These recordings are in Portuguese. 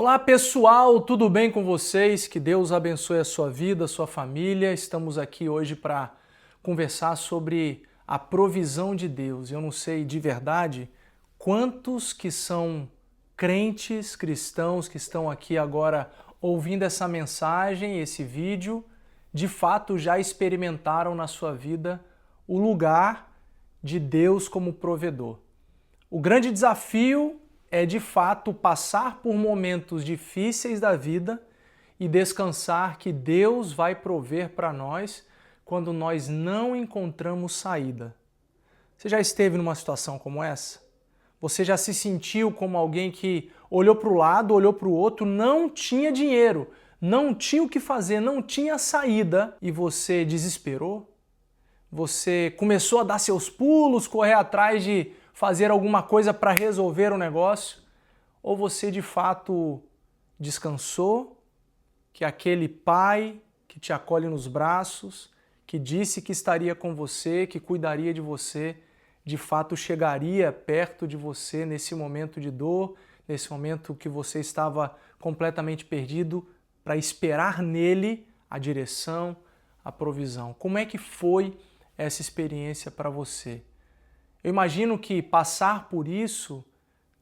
Olá pessoal, tudo bem com vocês? Que Deus abençoe a sua vida, a sua família. Estamos aqui hoje para conversar sobre a provisão de Deus. Eu não sei de verdade quantos que são crentes, cristãos que estão aqui agora ouvindo essa mensagem, esse vídeo, de fato já experimentaram na sua vida o lugar de Deus como provedor. O grande desafio é, de fato, passar por momentos difíceis da vida e descansar que Deus vai prover para nós quando nós não encontramos saída. Você já esteve numa situação como essa? Você já se sentiu como alguém que olhou para o lado, olhou para o outro, não tinha dinheiro, não tinha o que fazer, não tinha saída e você desesperou? Você começou a dar seus pulos, correr atrás de fazer alguma coisa para resolver o negócio? Ou você de fato descansou que aquele pai que te acolhe nos braços, que disse que estaria com você, que cuidaria de você, de fato chegaria perto de você nesse momento de dor, nesse momento que você estava completamente perdido, para esperar nele a direção, a provisão? Como é que foi essa experiência para você? Eu imagino que passar por isso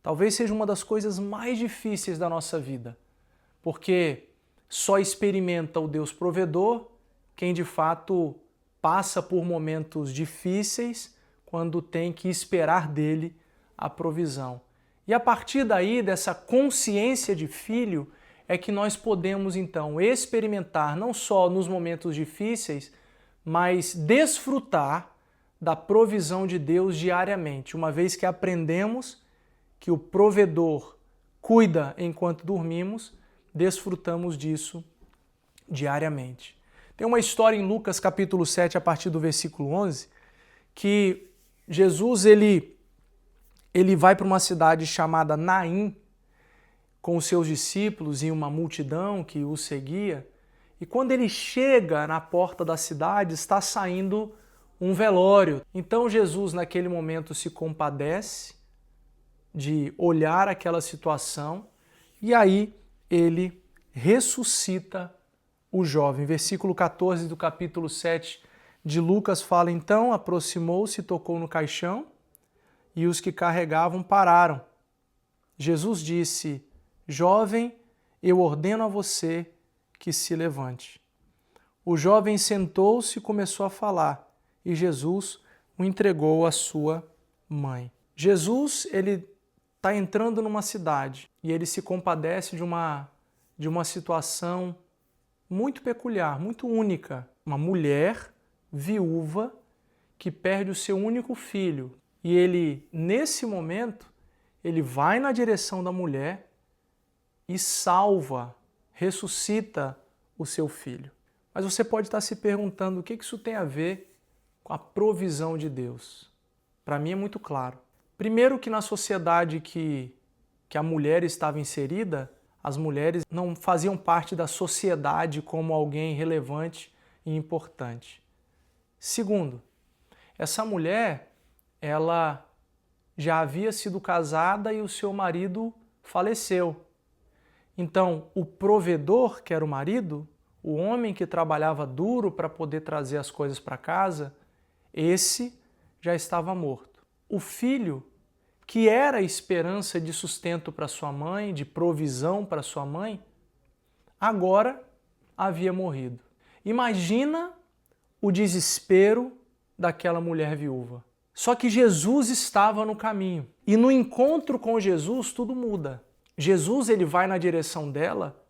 talvez seja uma das coisas mais difíceis da nossa vida, porque só experimenta o Deus provedor quem de fato passa por momentos difíceis quando tem que esperar dele a provisão. E a partir daí, dessa consciência de filho, é que nós podemos então experimentar não só nos momentos difíceis, mas desfrutar da provisão de Deus diariamente, uma vez que aprendemos que o provedor cuida enquanto dormimos, desfrutamos disso diariamente. Tem uma história em Lucas capítulo 7, a partir do versículo 11, que Jesus ele vai para uma cidade chamada Naim com os seus discípulos e uma multidão que o seguia, e quando ele chega na porta da cidade, está saindo um velório. Então Jesus, naquele momento, se compadece de olhar aquela situação e aí ele ressuscita o jovem. Versículo 14 do capítulo 7 de Lucas fala: então aproximou-se e tocou no caixão e os que carregavam pararam. Jesus disse: jovem, eu ordeno a você que se levante. O jovem sentou-se e começou a falar, e Jesus o entregou à sua mãe. Jesus, ele está entrando numa cidade e ele se compadece de uma situação muito peculiar, muito única. Uma mulher viúva que perde o seu único filho. E ele, nesse momento, ele vai na direção da mulher e salva, ressuscita o seu filho. Mas você pode estar se perguntando o que isso tem a ver com a provisão de Deus. Para mim é muito claro. Primeiro que na sociedade que a mulher estava inserida, as mulheres não faziam parte da sociedade como alguém relevante e importante. Segundo, essa mulher, ela já havia sido casada e o seu marido faleceu. Então, o provedor, que era o marido, o homem que trabalhava duro para poder trazer as coisas para casa, esse já estava morto. O filho, que era a esperança de sustento para sua mãe, de provisão para sua mãe, agora havia morrido. Imagina o desespero daquela mulher viúva. Só que Jesus estava no caminho. E no encontro com Jesus, tudo muda. Jesus ele vai na direção dela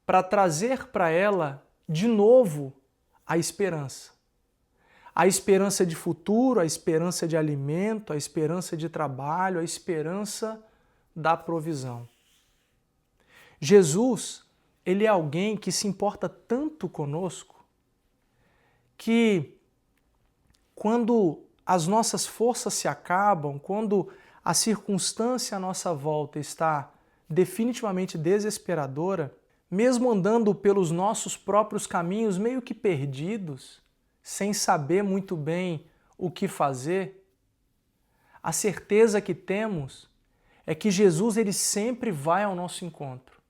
para trazer para ela de novo a esperança. A esperança de futuro, a esperança de alimento, a esperança de trabalho, a esperança da provisão. Jesus, ele é alguém que se importa tanto conosco que quando as nossas forças se acabam, quando a circunstância à nossa volta está definitivamente desesperadora, mesmo andando pelos nossos próprios caminhos meio que perdidos, sem saber muito bem o que fazer, a certeza que temos é que Jesus ele sempre vai ao nosso encontro.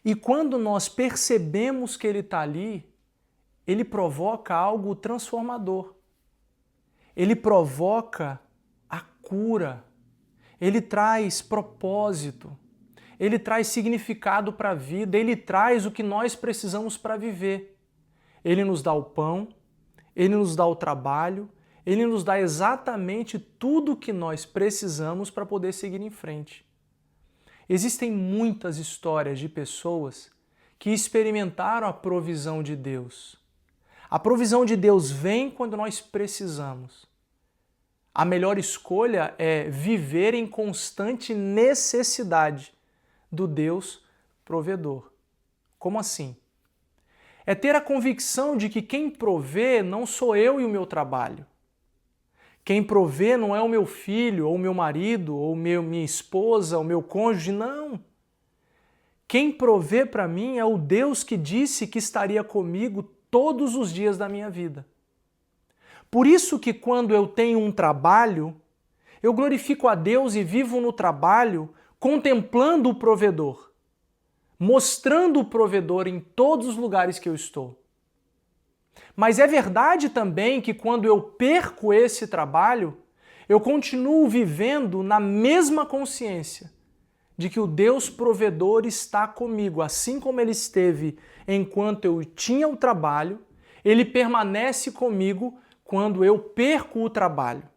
E quando nós percebemos que Ele está ali, Ele provoca algo transformador. Ele provoca a cura. Ele traz propósito. Ele traz significado para a vida. Ele traz o que nós precisamos para viver. Ele nos dá o pão, Ele nos dá o trabalho, Ele nos dá exatamente tudo o que nós precisamos para poder seguir em frente. Existem muitas histórias de pessoas que experimentaram a provisão de Deus. A provisão de Deus vem quando nós precisamos. A melhor escolha é viver em constante necessidade do Deus provedor. Como assim? É ter a convicção de que quem provê não sou eu e o meu trabalho. Quem provê não é o meu filho, ou o meu marido, ou minha esposa, o meu cônjuge, não. Quem provê para mim é o Deus que disse que estaria comigo todos os dias da minha vida. Por isso que quando eu tenho um trabalho, eu glorifico a Deus e vivo no trabalho contemplando o provedor, mostrando o provedor em todos os lugares que eu estou. Mas é verdade também que quando eu perco esse trabalho, eu continuo vivendo na mesma consciência de que o Deus provedor está comigo, assim como Ele esteve enquanto eu tinha o trabalho, Ele permanece comigo quando eu perco o trabalho.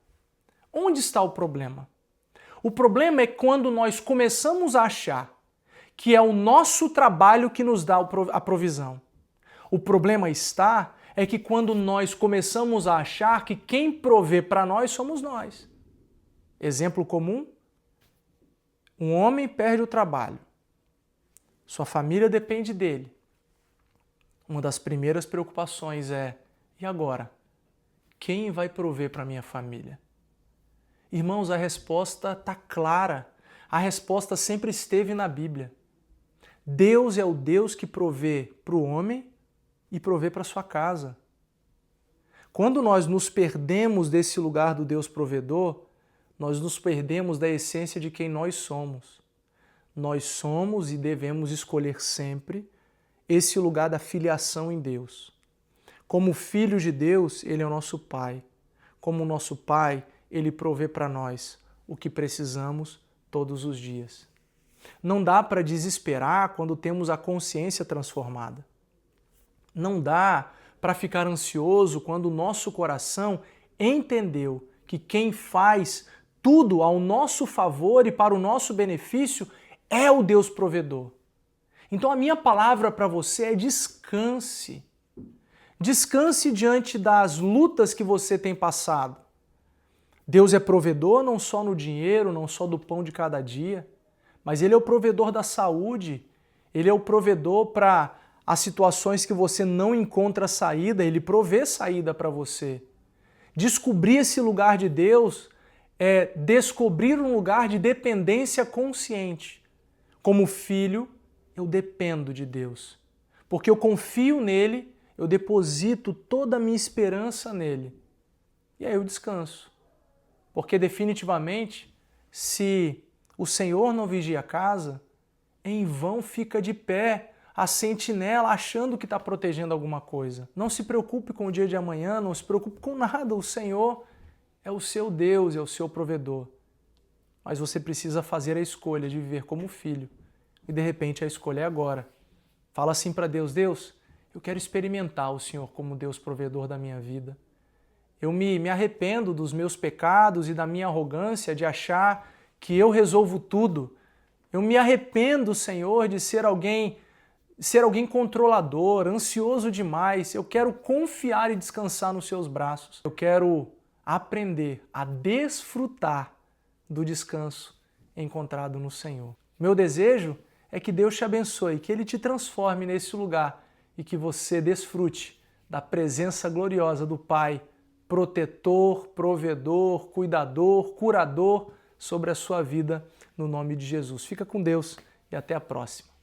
Onde está o problema? O problema é quando nós começamos a achar que é o nosso trabalho que nos dá a provisão. O problema é que quando nós começamos a achar que quem provê para nós somos nós. Exemplo comum: um homem perde o trabalho. Sua família depende dele. Uma das primeiras preocupações é: e agora? Quem vai prover para minha família? Irmãos, a resposta está clara. A resposta sempre esteve na Bíblia. Deus é o Deus que provê para o homem e provê para sua casa. Quando nós nos perdemos desse lugar do Deus provedor, nós nos perdemos da essência de quem nós somos. Nós somos e devemos escolher sempre esse lugar da filiação em Deus. Como filhos de Deus, Ele é o nosso Pai. Como o nosso Pai, Ele provê para nós o que precisamos todos os dias. Não dá para desesperar quando temos a consciência transformada. Não dá para ficar ansioso quando o nosso coração entendeu que quem faz tudo ao nosso favor e para o nosso benefício é o Deus provedor. Então a minha palavra para você é descanse. Descanse diante das lutas que você tem passado. Deus é provedor não só no dinheiro, não só do pão de cada dia, mas Ele é o provedor da saúde, Ele é o provedor para as situações que você não encontra saída, Ele provê saída para você. Descobrir esse lugar de Deus é descobrir um lugar de dependência consciente. Como filho, eu dependo de Deus, porque eu confio nele, eu deposito toda a minha esperança nele. E aí eu descanso. Porque definitivamente, se o Senhor não vigia a casa, em vão fica de pé a sentinela achando que está protegendo alguma coisa. Não se preocupe com o dia de amanhã, não se preocupe com nada. O Senhor é o seu Deus, é o seu provedor. Mas você precisa fazer a escolha de viver como filho. E de repente a escolha é agora. Fala assim para Deus: Deus, eu quero experimentar o Senhor como Deus provedor da minha vida. Eu me arrependo dos meus pecados e da minha arrogância de achar que eu resolvo tudo. Eu me arrependo, Senhor, de ser alguém controlador, ansioso demais. Eu quero confiar e descansar nos seus braços. Eu quero aprender a desfrutar do descanso encontrado no Senhor. Meu desejo é que Deus te abençoe, que Ele te transforme nesse lugar e que você desfrute da presença gloriosa do Pai, protetor, provedor, cuidador, curador sobre a sua vida, no nome de Jesus. Fica com Deus e até a próxima.